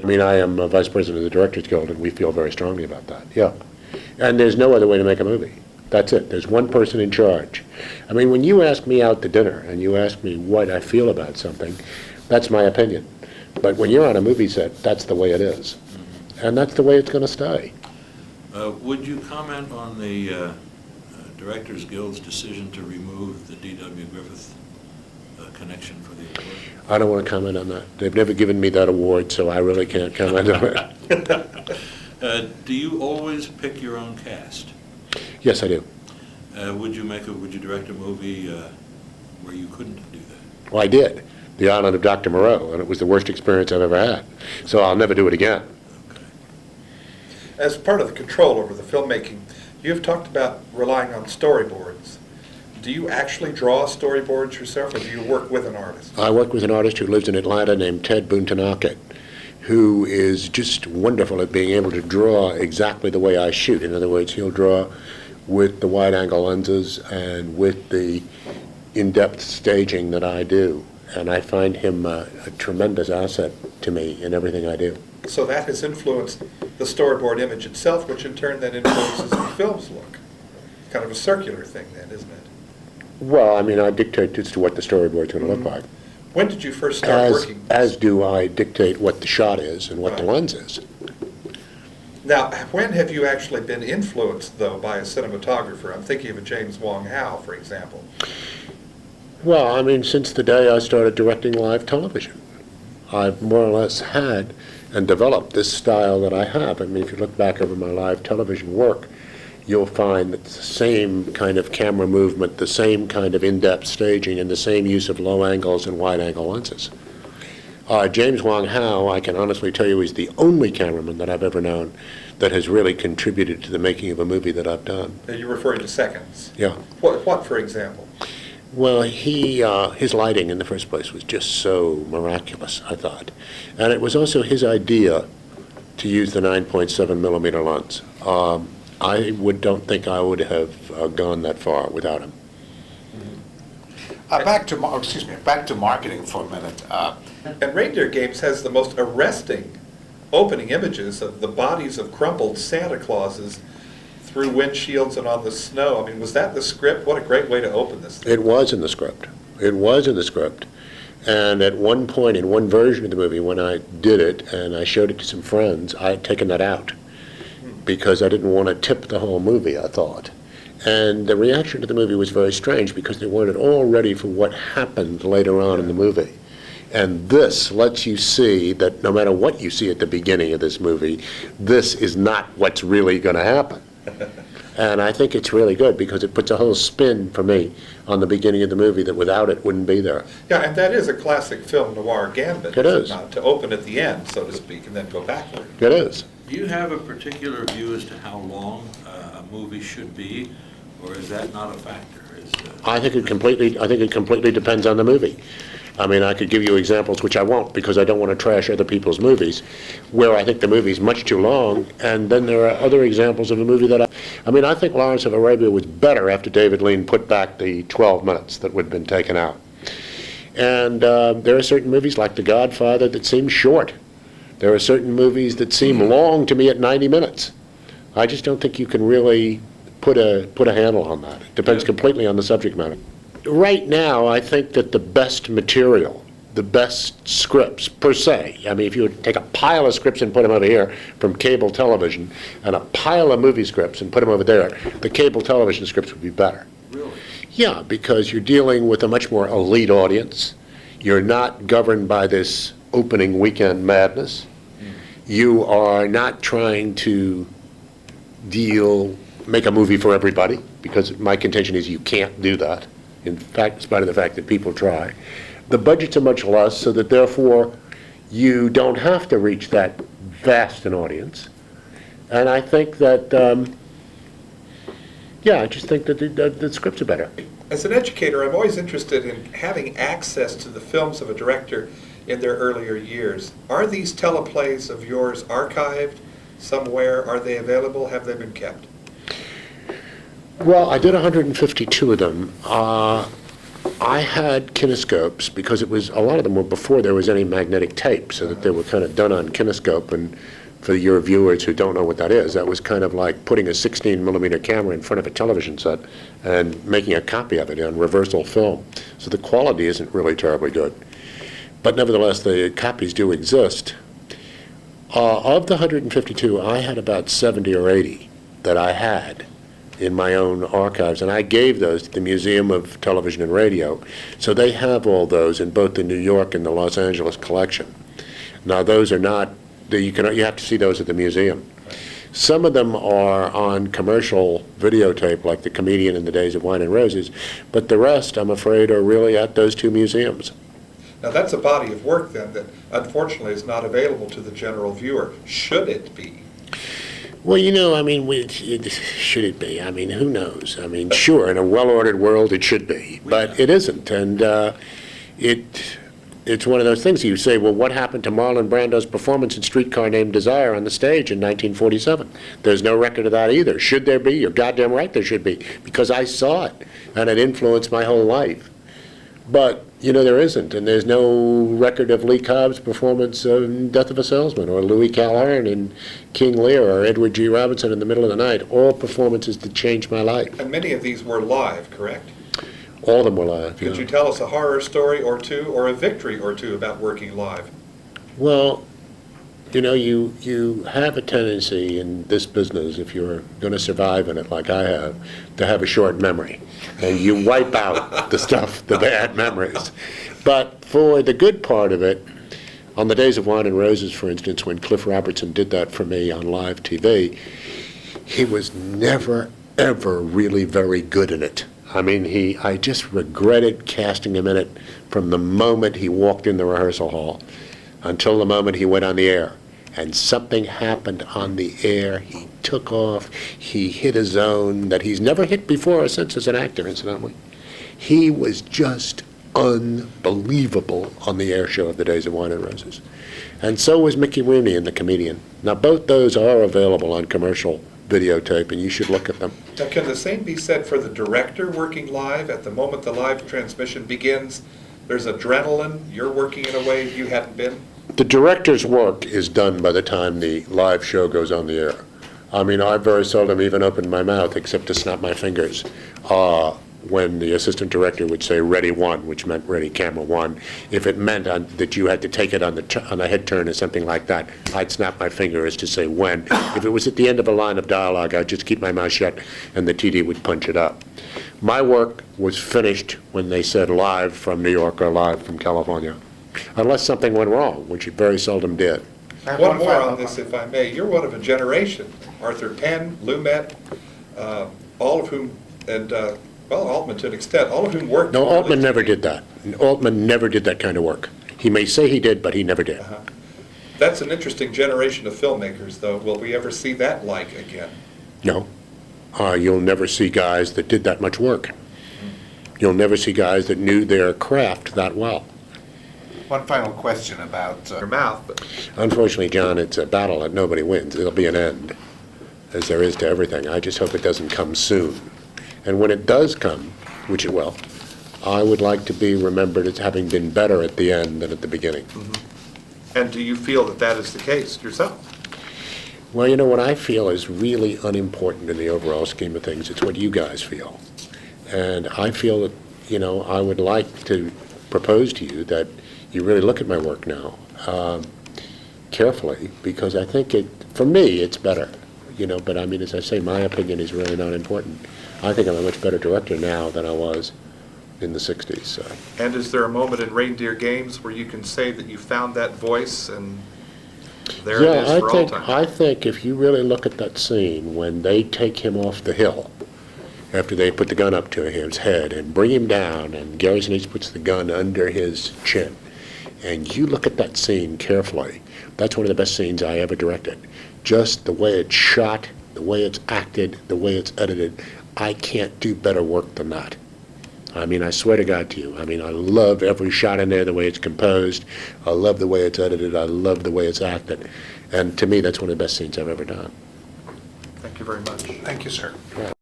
I mean, I am a vice president of the Directors Guild, and we feel very strongly about that, yeah. And there's no other way to make a movie. That's it. There's one person in charge. I mean, when you ask me out to dinner and you ask me what I feel about something, that's my opinion. But when you're on a movie set, that's the way it is. And that's the way it's going to stay. Would you comment on the Directors Guild's decision to remove the D.W. Griffith connection for the award? I don't want to comment on that. They've never given me that award, so I really can't comment on it. Do you always pick your own cast? Yes, I do. Would you direct a movie where you couldn't do that? Well, I did. The Island of Dr. Moreau, and it was the worst experience I've ever had. So I'll never do it again. Okay. As part of the control over the filmmaking, you have talked about relying on storyboards. Do you actually draw storyboards yourself, or do you work with an artist? I work with an artist who lives in Atlanta named Ted Buntanakit, who is just wonderful at being able to draw exactly the way I shoot. In other words, he'll draw with the wide-angle lenses and with the in-depth staging that I do. And I find him a tremendous asset to me in everything I do. So that has influenced the storyboard image itself, which in turn then influences the film's look. Kind of a circular thing then, isn't it? Well, I mean, I dictate as to what the storyboard's going to look like. When did you first start working? As do I dictate what the shot is and what the lens is. Now, when have you actually been influenced, though, by a cinematographer? I'm thinking of a James Wong Howe, for example. Well, I mean, since the day I started directing live television, I've more or less had and developed this style that I have. I mean, if you look back over my live television work, you'll find that the same kind of camera movement, the same kind of in-depth staging, and the same use of low angles and wide-angle lenses. James Wong Howe, I can honestly tell you, is the only cameraman that I've ever known that has really contributed to the making of a movie that I've done. You're referring to seconds? Yeah. What, for example? Well, his lighting in the first place was just so miraculous, I thought. And it was also his idea to use the 9.7 millimeter lens. I don't think I would have gone that far without him. Back to marketing for a minute. And Reindeer Games has the most arresting opening images of the bodies of crumpled Santa Clauses through windshields and on the snow. I mean, was that the script? What a great way to open this thing. It was in the script. It was in the script. And at one point, in one version of the movie, when I did it and I showed it to some friends, I had taken that out because I didn't want to tip the whole movie, I thought. And the reaction to the movie was very strange because they weren't at all ready for what happened later on in the movie. And this lets you see that no matter what you see at the beginning of this movie, this is not what's really going to happen. And I think it's really good because it puts a whole spin for me on the beginning of the movie that without it wouldn't be there. Yeah, and that is a classic film noir gambit. It is. Not to open at the end, so to speak, and then go backward. It is. Do you have a particular view as to how long a movie should be, or is that not a factor? I think it completely depends on the movie. I mean, I could give you examples, which I won't because I don't want to trash other people's movies, where I think the movie's much too long, and then there are other examples of a movie that I think Lawrence of Arabia was better after David Lean put back the 12 minutes that would have been taken out. And there are certain movies like The Godfather that seem short. There are certain movies that seem long to me at 90 minutes. I just don't think you can really put a handle on that. It depends completely on the subject matter. Right now, I think that the best material, the best scripts per se, I mean, if you would take a pile of scripts and put them over here from cable television and a pile of movie scripts and put them over there, the cable television scripts would be better. Really? Yeah, because you're dealing with a much more elite audience. You're not governed by this opening weekend madness. You are not trying to make a movie for everybody, because my contention is you can't do that. In fact, in spite of the fact that people try. The budgets are much less, so that therefore you don't have to reach that vast an audience. And I think that, I just think that the scripts are better. As an educator, I'm always interested in having access to the films of a director in their earlier years. Are these teleplays of yours archived somewhere? Are they available? Have they been kept? Well, I did 152 of them. I had kinescopes because a lot of them were before there was any magnetic tape, so that they were kind of done on kinescope. And for your viewers who don't know what that is, that was kind of like putting a 16-millimeter camera in front of a television set and making a copy of it on reversal film. So the quality isn't really terribly good. But nevertheless, the copies do exist. Of the 152, I had about 70 or 80 that I had in my own archives, and I gave those to the Museum of Television and Radio. So they have all those in both the New York and the Los Angeles collection. Now, those are not, you have to see those at the museum. Some of them are on commercial videotape, like The Comedian in the Days of Wine and Roses, but the rest, I'm afraid, are really at those two museums. Now, that's a body of work, then, that unfortunately is not available to the general viewer. Should it be? Well, I mean, should it be? I mean, who knows? I mean, sure, in a well-ordered world, it should be, but it isn't. And it's one of those things you say, well, what happened to Marlon Brando's performance in Streetcar Named Desire on the stage in 1947? There's no record of that either. Should there be? You're goddamn right there should be, because I saw it, and it influenced my whole life. But, there isn't, and there's no record of Lee Cobb's performance of Death of a Salesman, or Louis Calhern in King Lear, or Edward G. Robinson in The Middle of the Night, all performances that changed my life. And many of these were live, correct? All of them were live, Could you tell us a horror story or two, or a victory or two about working live? Well, you have a tendency in this business, if you're going to survive in it like I have a short memory. And you wipe out the bad memories. But for the good part of it, on the Days of Wine and Roses, for instance, when Cliff Robertson did that for me on live TV, he was never, ever really very good in it. I mean, I just regretted casting him in it from the moment he walked in the rehearsal hall until the moment he went on the air. And something happened on the air. He took off. He hit a zone that he's never hit before or since as an actor, incidentally. He was just unbelievable on the air show of the Days of Wine and Roses. And so was Mickey Rooney in The Comedian. Now, both those are available on commercial videotape, and you should look at them. Now, can the same be said for the director working live? At the moment the live transmission begins, there's adrenaline. You're working in a way you hadn't been? The director's work is done by the time the live show goes on the air. I mean, I very seldom even opened my mouth except to snap my fingers when the assistant director would say ready one, which meant ready camera one. If it meant that you had to take it on the head turn or something like that, I'd snap my finger as to say when. If it was at the end of a line of dialogue, I'd just keep my mouth shut and the TD would punch it up. My work was finished when they said live from New York or live from California, unless something went wrong, which it very seldom did. One more on this, if I may. You're one of a generation. Arthur Penn, Lumet, all of whom, and Altman to an extent, all of whom worked. No, Altman never did that. Altman never did that kind of work. He may say he did, but he never did. That's an interesting generation of filmmakers, though. Will we ever see that like again? No. You'll never see guys that did that much work. You'll never see guys that knew their craft that well. One final question about Your mouth, but Unfortunately, John, it's a battle that nobody wins. There'll be an end, as there is to everything. I just hope it doesn't come soon. And when it does come, which it will, I would like to be remembered as having been better at the end than at the beginning. and do you feel that that is the case yourself? Well, what I feel is really unimportant in the overall scheme of things. It's what you guys feel. And I feel that, I would like to propose to you that you really look at my work now carefully, because I think for me, it's better. But I mean, as I say, my opinion is really not important. I think I'm a much better director now than I was in the 60s. So. And is there a moment in Reindeer Games where you can say that you found that voice and there it is for all time? I think if you really look at that scene when they take him off the hill, after they put the gun up to his head and bring him down, and Gary Sinise puts the gun under his chin, and you look at that scene carefully, that's one of the best scenes I ever directed. Just the way it's shot, the way it's acted, the way it's edited, I can't do better work than that. I mean, I swear to God to you, I mean, I love every shot in there, the way it's composed, I love the way it's edited, I love the way it's acted, and to me, that's one of the best scenes I've ever done. Thank you very much. Thank you, sir. Yeah.